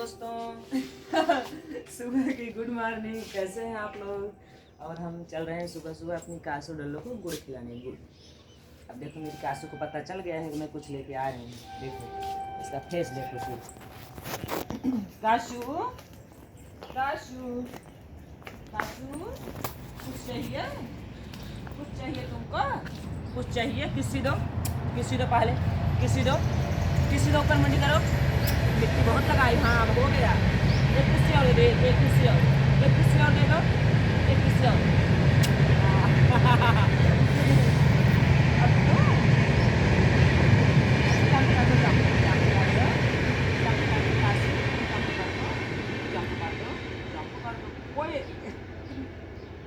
दोस्तों सुबह की गुड मॉर्निंग। कैसे हैं आप लोग। और हम चल रहे हैं सुबह सुबह अपनी कासू डल्लो को गुड़ खिलाने। गुड़ अब देखो मेरी कासू को पता चल गया है कि मैं कुछ लेके आ रही हूँ। देखो इसका फेस देखो फिर। कासू कासू कासू कुछ चाहिए, कुछ चाहिए तुमको, कुछ चाहिए। किसी दो पहले, किसी दो ऊपर मंडी करो। मिट्टी बहुत लगाई। हाँ अब हो गया। एक किसी और दे, एक किसी और दे दो, एक किसी और।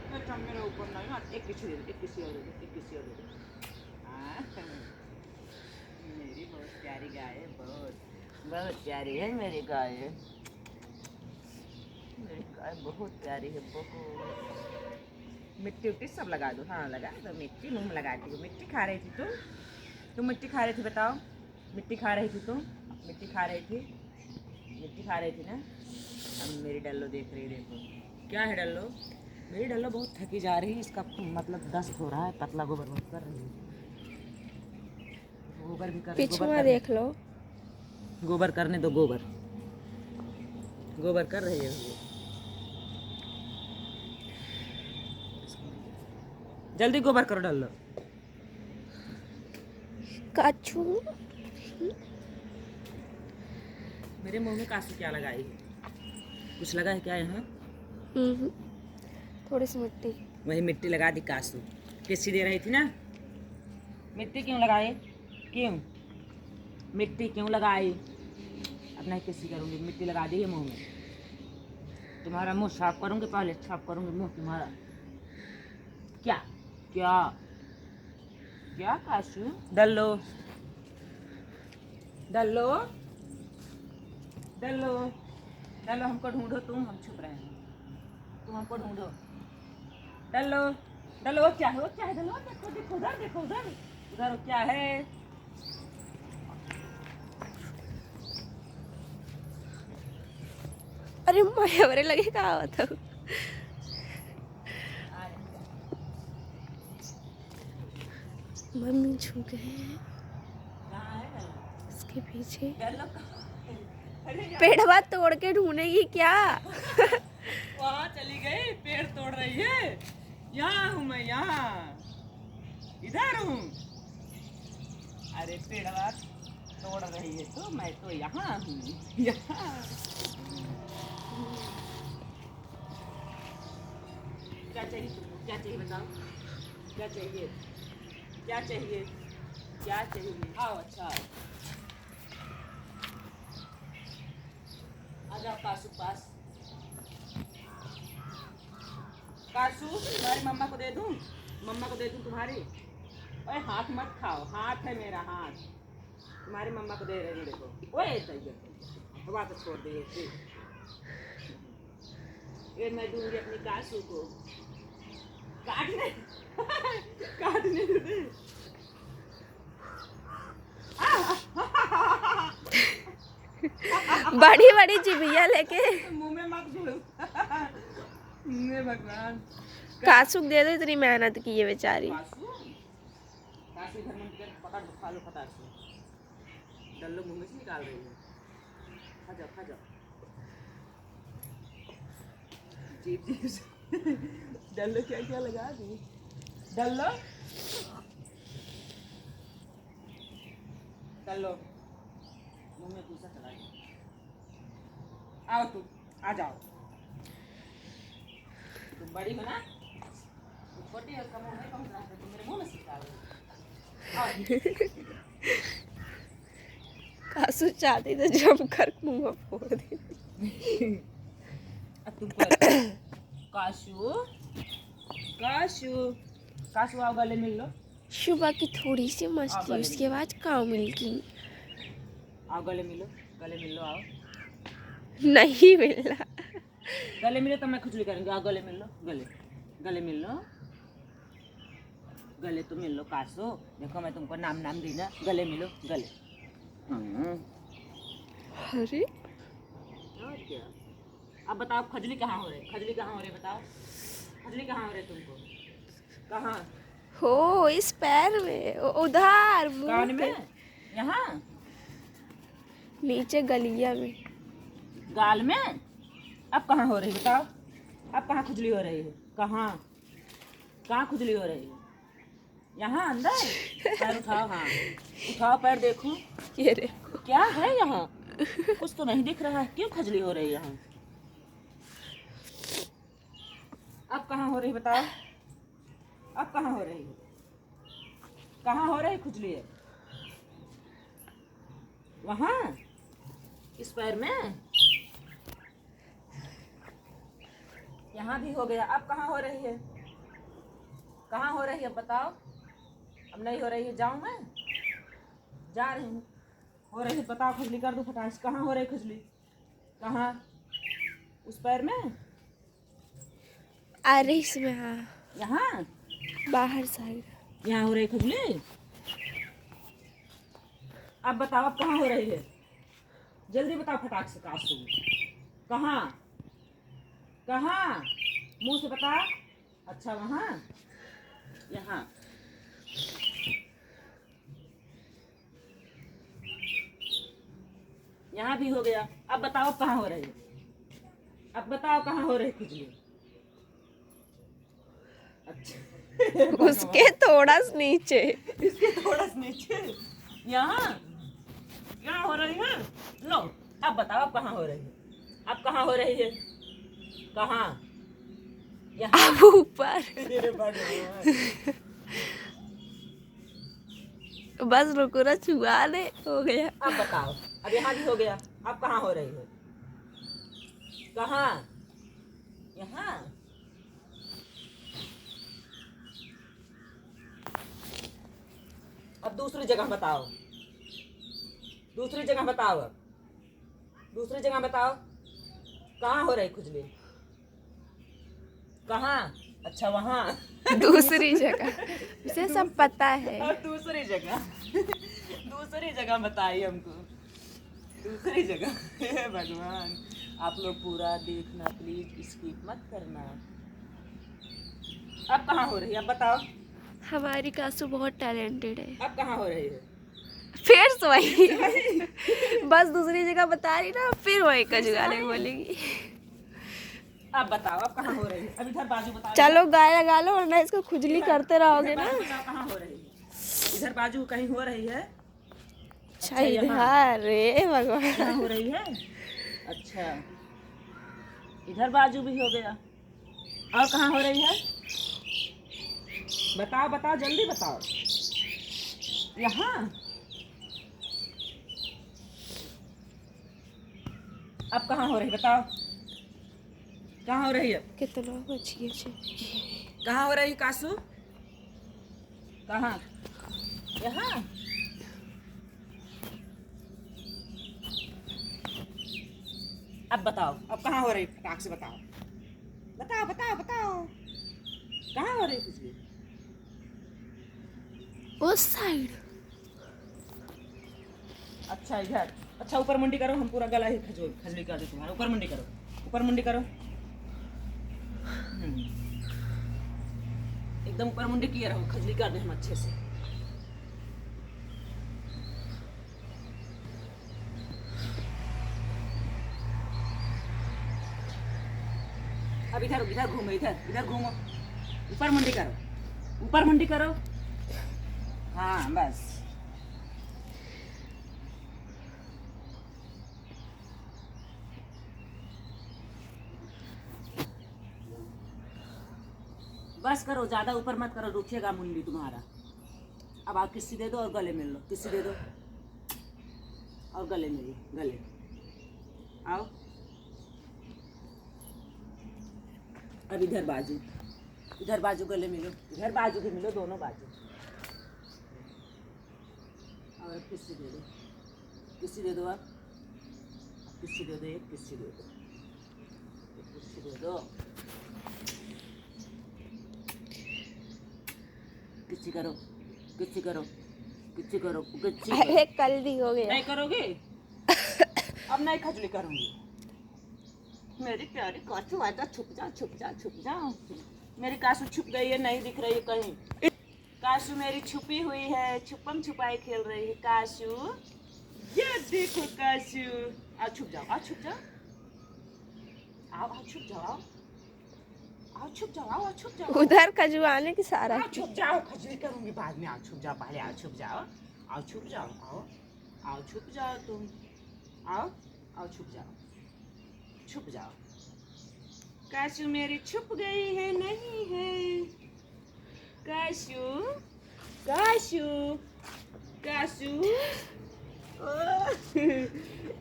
अब तो मेरे ऊपर नहीं ना। एक किसी और दे दो। मेरी बहुत प्यारी गाय है, बहुत प्यारी है मेरी गाय। मेरी गाय बहुत प्यारी है, बहुत। मिट्टी उट्टी सब लगा दो। हाँ लगा दो मिट्टी, मुंह में लगाती हो। मिट्टी खा रही थी तुम मिट्टी खा रही थी। बताओ मिट्टी खा रही थी तुम, मिट्टी खा रही थी ना। अब मेरी डल्लो देख रही, देखो क्या है डल्लो। मेरी डल्लो बहुत थकी जा रही है। इसका मतलब दस्त हो रहा है, पतला गोबर बहुत कर रही है। गोबर भी कर, पिछुआ देख लो। गोबर करने दो। गोबर कर रही है वो। जल्दी गोबर करो डाल लो। काचू मेरे मुंह में कासू क्या लगाई है? कुछ लगा है क्या यहाँ? थोड़ी सी मिट्टी। वही मिट्टी लगा दी कासू। किसी दे रही थी ना। मिट्टी क्यों लगाई? क्यों मिट्टी क्यों लगाई? अब नहीं किसी करूँगी। मिट्टी लगा दी है मुंह में। तुम्हारा मुंह साफ करूँगी, पहले साफ करूँगी मुंह तुम्हारा। क्या क्या क्या कासू डल्लो डल्लो डल्लो डल्लो हमको ढूंढो। हम छुप रहे हैं, तुम हमको ढूंढो। डल्लो वो क्या है? डल्लो देखो उधर वो क्या है? अरे माया बरे लगे का होता। मम्मी छू गए हैं इसके पीछे। पेड़वा तोड़ के ढूंढेगी क्या? वहाँ चली गई, पेड़ तोड़ रही है। यहाँ हूँ मैं, यहाँ इधर हूँ। अरे पेड़वा तोड़ रही है तो मैं तो यहाँ हूँ, यहाँ। क्या चाहिए तुमको? क्या चाहिए बताओ? क्या चाहिए? क्या चाहिए? क्या चाहिए? आओ अच्छा आ जाओ कासू पास। कासू तुम्हारी मम्मा को दे दूं? तुम्हारी। ओए हाथ मत खाओ, हाथ है मेरा हाथ। तुम्हारी मम्मा को दे रही हूँ। देखो ओए हवा तो छोड़ दे। ये मैं दूंगी अपनी कासू को। काटने दे। बड़ी बड़ी चिबिया लेके मुंह में मत घुस। भगवान कासू दे दो, इतनी मेहनत की है बेचारी। कासू घर में पकड़ खा लो फटाक से। डल्लो मुंह में से निकाल रही है। खा जाओ जीप। डल्लो क्या लगा दी। डल्लो मुंह में दूसरा चला गया। आओ तुम, आ जाओ। तुम बड़ी हो ना, तुम छोटी हो। उसका मुंह नहीं पहुंच रहा है, तुम मेरे मुंह में सिखा रहे हो। कासू चाहती तो जम कर मुंह में फोड़ देती। तुम कासू आओ गले मिल लो। सुबह की थोड़ी सी मस्ती, उसके बाद काव मिल्की। आओ गले मिलो आओ। नहीं मिलना। गले मिलो तो मैं खुजली करूँगी। आओ गले मिल लो। गले मिल लो। गले तो मिल लो कासू। देखो मैं तुमको नाम दी ना। गले मिलो गले। अरे क्या? अब बताओ खजली कहाँ हो रहे? खजली कहाँ हो रहे बताओ? खजली कहाँ हो रहे तुमको? कहाँ? हो इस पैर में, उधर मुंह कान पे, में? यहाँ? नीचे गलिया में। गाल में? अब कहाँ हो रही बताओ? अब कहाँ खुजली हो रही है? कहाँ? कहाँ खुजली हो रही है? यहाँ अंदर? पैर उठाओ, हाँ उठाओ पैर देखो। ये रे, क्या है यहाँ? कुछ तो नहीं दिख रहा है, क्यों खुजली हो रही है यहाँ? अब कहाँ हो रही बताओ? अब कहाँ हो रही है? कहाँ हो रही खुजली है? वहाँ? इस पैर में? यहाँ भी हो गया। अब कहाँ हो रही है? कहाँ हो रही है बताओ? अब नहीं हो रही है, जाऊँ मैं? जा रही हूँ। हो रही है बताओ, खुजली कर दो फटाक से। कहाँ हो रही खुजली? कहाँ? उस पैर में? अरे इसमें, हाँ यहाँ? बाहर साइड। यहाँ हो रही खुजली? अब बताओ अब कहाँ हो रही है? जल्दी बताओ फटाक से कासू। कहाँ? कहाँ? मुंह से बता। अच्छा वहाँ? यहाँ? यहाँ भी हो गया। अब बताओ कहाँ हो रही है? अब बताओ कहाँ हो रही खुजली? अच्छा उसके थोड़ा सा नीचे। इसके थोड़ा सा नीचे। यहाँ? यहाँ हो रही है? लो अब बताओ अब कहाँ हो रही है? अब कहाँ हो रही है? कहाँ? यहाँ? अब ऊपर। अरे भगवान। बस रुको ना, छुआ ले, हो गया। अब बताओ, अब यहाँ भी हो गया। अब कहाँ हो रही है? कहाँ? यहाँ? अब दूसरी जगह बताओ। दूसरी जगह बताओ। अब दूसरी जगह बताओ। कहाँ हो रही खुजली? कहाँ? अच्छा वहाँ? दूसरी जगह, उसे सब पता है। और दूसरी जगह दूसरी जगह बताइए हमको। दूसरी जगह हे भगवान, आप लोग पूरा देखना प्लीज, स्किप मत करना। अब कहाँ हो रही है? अब बताओ। हमारी कासू बहुत टैलेंटेड है। अब कहाँ हो रही है? फिर से वही बस दूसरी जगह बता रही ना, फिर वही का जुगाड़े बोलेगी। अब बताओ अब कहाँ हो रही है? अब इधर बाजू बताओ। चलो गाय लगा लो, वरना इसको खुजली करते रहोगे इधर ना। बाजू बताओ कहाँ हो रही है? इधर बाजू कहीं हो रही है? अच्छा इधर, रे भगवान। यहाँ हो रही है? अच्छा इधर बाजू भी हो गया। और कहाँ हो रही है? बताओ बताओ जल्दी बताओ। यहाँ? अब कहाँ हो रही बताओ? कहाँ हो रही है? कितना बचिए छे। कहाँ हो रही कासू? कहाँ? यहाँ? अब बताओ अब कहाँ हो रही? फटाक से बताओ। बताओ बताओ बताओ। कहाँ हो रही खुजली? उस साइड। अच्छा इधर। अच्छा ऊपर मुंडी करो, हम पूरा गला ही खजली कर दे तुम्हारा। ऊपर मुंडी करो, ऊपर मुंडी करो। एकदम ऊपर मुंडी किए रहो, खजली कर दे हम अच्छे से। अब इधर इधर घूमो, इधर इधर घूमो। ऊपर मुंडी करो, ऊपर मुंडी करो। हाँ बस। बस करो, ज्यादा ऊपर मत करो, रुकेगा मुंडी तुम्हारा। अब आप किस्सी दे दो और गले मिल लो, किस्सी दे दो और गले मिल लो, गले आओ। अब इधर बाजू गले मिलो, इधर बाजू भी मिलो, दोनों बाजू। और किस्सी दे दो, किस्सी दे दो। आप किस्सी दे दो, एक किस्सी दे दो, एक किस्सी दे दो। किस्सी करो, किस्सी करो, किस्सी करो, किस्सी करो। अरे कल भी हो गया। नहीं करोगे? अब नहीं खजली करूंगी। मेरी प्यारी कासू आजा, छुप जा छुप जा छुप जा। मेरी कासू छुप गई है, नहीं दिख रही है कहीं। कासू मेरी छुपी हुई है, छुपम छुपाई खेल रही है कासू। ये देखो कासू, आओ छुप जाओ, आओ छुप जाओ, आओ आओ छुप जाओ, आओ छुप जाओ, आओ छुप जाओ, उधर खजुआने की सारा आओ छुप जाओ। खजूरी करूंगी बाद में, आओ छुप जाओ, पहले आओ छुप जाओ, आओ छुप जाओ, आओ आओ छुप जाओ तुम, आओ आओ छुप जाओ, छुप जाओ। काशू मेरी छुप गई है, नहीं है काशू, काशू, काशू।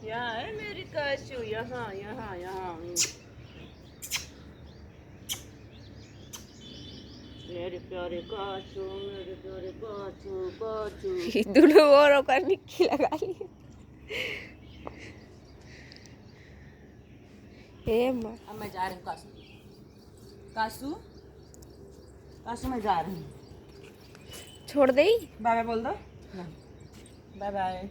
यहाँ है मेरी काशू, यहाँ यहाँ यहाँ। मेरे प्यारे काशू, मेरे प्यारे काशू, काशू। दोनों और होकर निक्की लगा ली। हे माँ, अब मैं जा रही हूँ काशू, काशू, काशू मैं जा रही हूँ। छोड़ दे। बाय बाय बोल दो, बाय बाय।